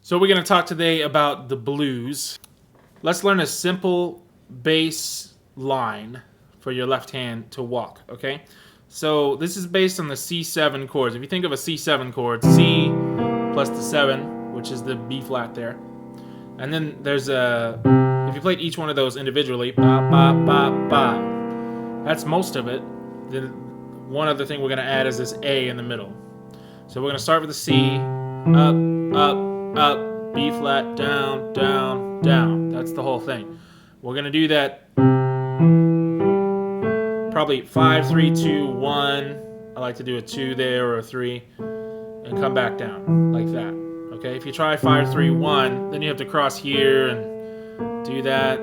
So we're going to talk today about the blues. Let's learn a simple bass line for your left hand to walk, okay? So this is based on the C7 chords. If you think of a C7 chord, C plus the 7, which is the B flat there. And then there's if you played each one of those individually, ba, ba, ba, ba. That's most of it. Then one other thing we're going to add is this A in the middle. So we're going to start with the C, up, up, B flat, down, down, down. That's the whole thing. We're going to do that probably 5, 3, 2, 1. I like to do a 2 there or a 3 and come back down like that. Okay, if you try 5, 3, 1, then you have to cross here and do that.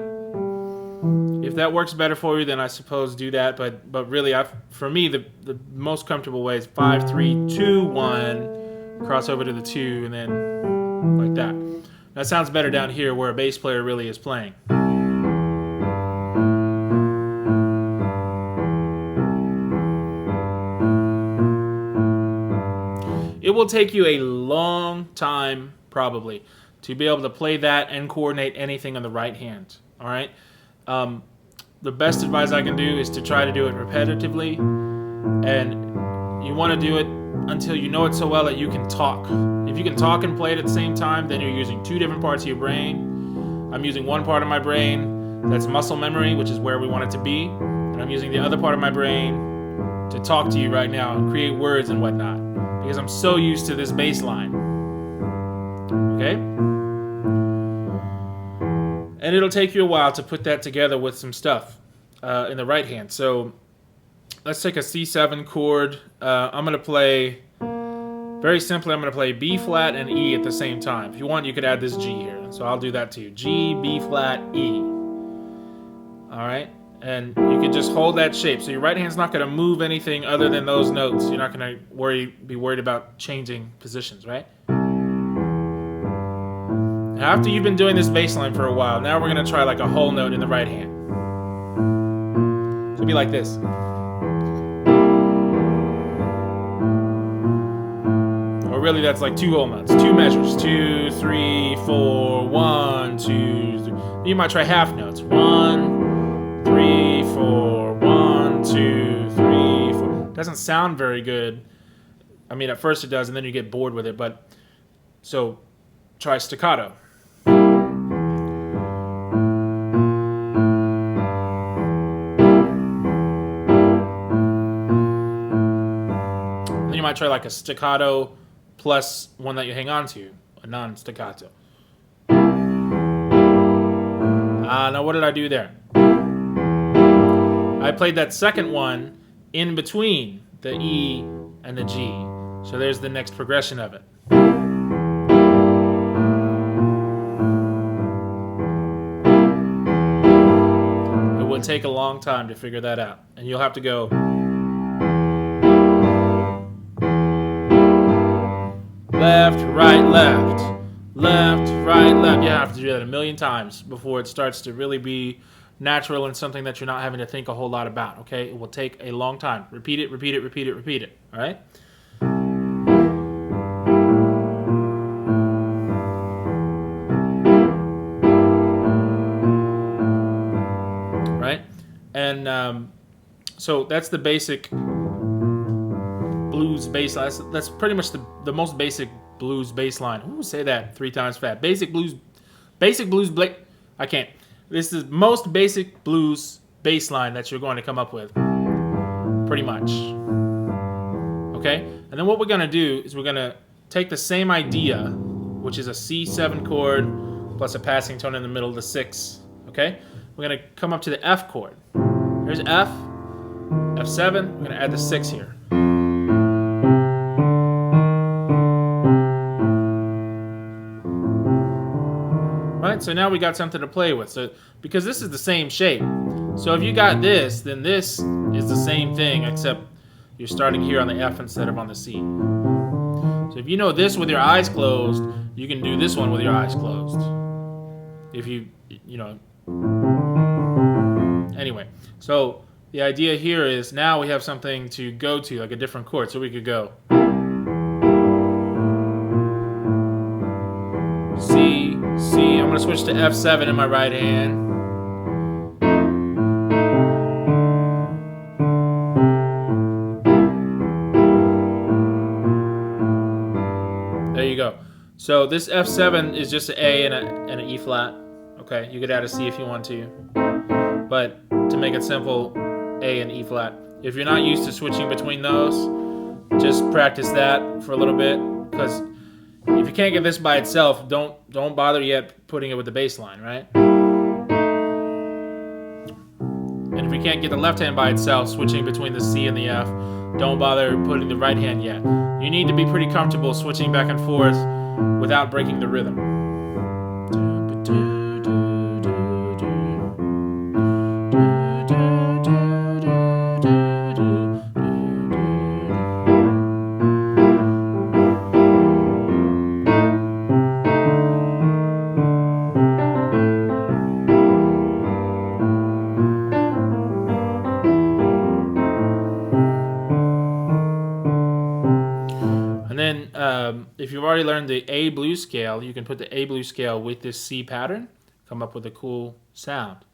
If that works better for you, then I suppose do that. But really, for me, the most comfortable way is 5, 3, 2, 1, cross over to the 2, and then like that. That sounds better down here where a bass player really is playing. It will take you a long time, probably, to be able to play that and coordinate anything on the right hand. All right? The best advice I can do is to try to do it repetitively, and you want to do it until you know it so well that you can talk. If you can talk and play it at the same time, then you're using two different parts of your brain. I'm using one part of my brain that's muscle memory, which is where we want it to be, and I'm using the other part of my brain to talk to you right now and create words and whatnot, because I'm so used to this bass line. Okay? And it'll take you a while to put that together with some stuff in the right hand. So let's take a C7 chord. I'm going to play, very simply, I'm going to play B flat and E at the same time. If you want, you could add this G here. So I'll do that too. G, B flat, E. All right? And you can just hold that shape. So your right hand's not going to move anything other than those notes. You're not going to be worried about changing positions, right? After you've been doing this bass line for a while, now we're going to try like a whole note in the right hand. So it'll be like this. Or really that's like two whole notes, two measures. 2, 3, 4, 1, 2, 3. You might try half notes. 1, 3, 4, 1, 2, 3, 4. Doesn't sound very good. I mean, at first it does, and then you get bored with it. But so try staccato. Then you might try like a staccato plus one that you hang on to, a non-staccato. Now what did I do there? I played that second one in between the E and the G. So there's the next progression of it. It will take a long time to figure that out. And you'll have to go left, right, left. Left, right, left. You have to do that a million times before it starts to really be natural and something that you're not having to think a whole lot about, okay? It will take a long time. Repeat it, repeat it, repeat it, repeat it, all right? Right? And so that's the basic blues bass line. That's pretty much the most basic blues bass line. Ooh, say that 3 times fast. Basic blues, I can't. This is most basic blues bass line that you're going to come up with, pretty much. Okay? And then what we're going to do is we're going to take the same idea, which is a C7 chord plus a passing tone in the middle, the 6. Okay? We're going to come up to the F chord. Here's F, F7. We're going to add the 6 here. Right? So now we got something to play with. So because this is the same shape. So if you got this, then this is the same thing, except you're starting here on the F instead of on the C. So if you know this with your eyes closed, you can do this one with your eyes closed. If you know. Anyway, so the idea here is now we have something to go to, like a different chord. So we could go C, C. I'm gonna switch to F7 in my right hand. There you go. So this F7 is just an A and an E flat. Okay, you could add a C if you want to, but to make it simple, A and E flat. If you're not used to switching between those, just practice that for a little bit, because if you can't get this by itself, don't bother yet putting it with the bass line, right? And if you can't get the left hand by itself, switching between the C and the F, don't bother putting the right hand yet. You need to be pretty comfortable switching back and forth without breaking the rhythm. And then if you've already learned the A blues scale, you can put the A blues scale with this C pattern, come up with a cool sound.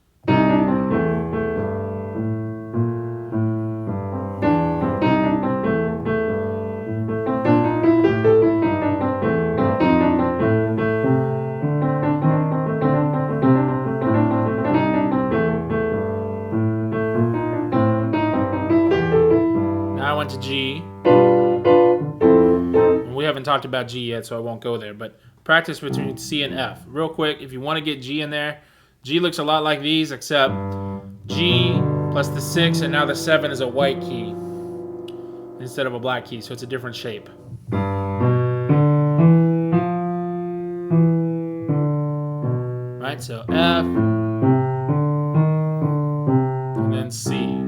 Now I went to G. We haven't talked about G yet, so I won't go there, but practice between C and F. Real quick, if you want to get G in there, G looks a lot like these, except G plus the 6, and now the 7 is a white key instead of a black key, so it's a different shape. Right, so F, and then C.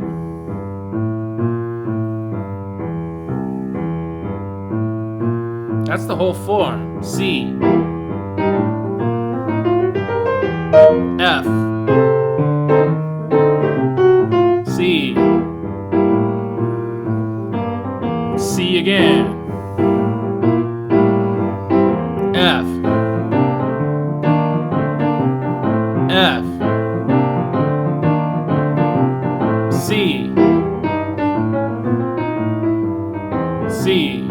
That's the whole form. C, F, C, C again, F, F, C, C,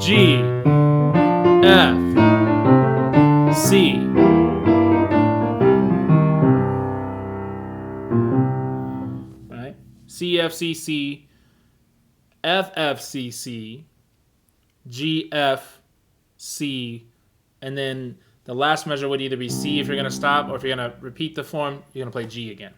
G, F, C. Right? C, F, C, C, F, F, C, C, G, F, C, and then the last measure would either be C if you're going to stop, or if you're going to repeat the form, you're going to play G again.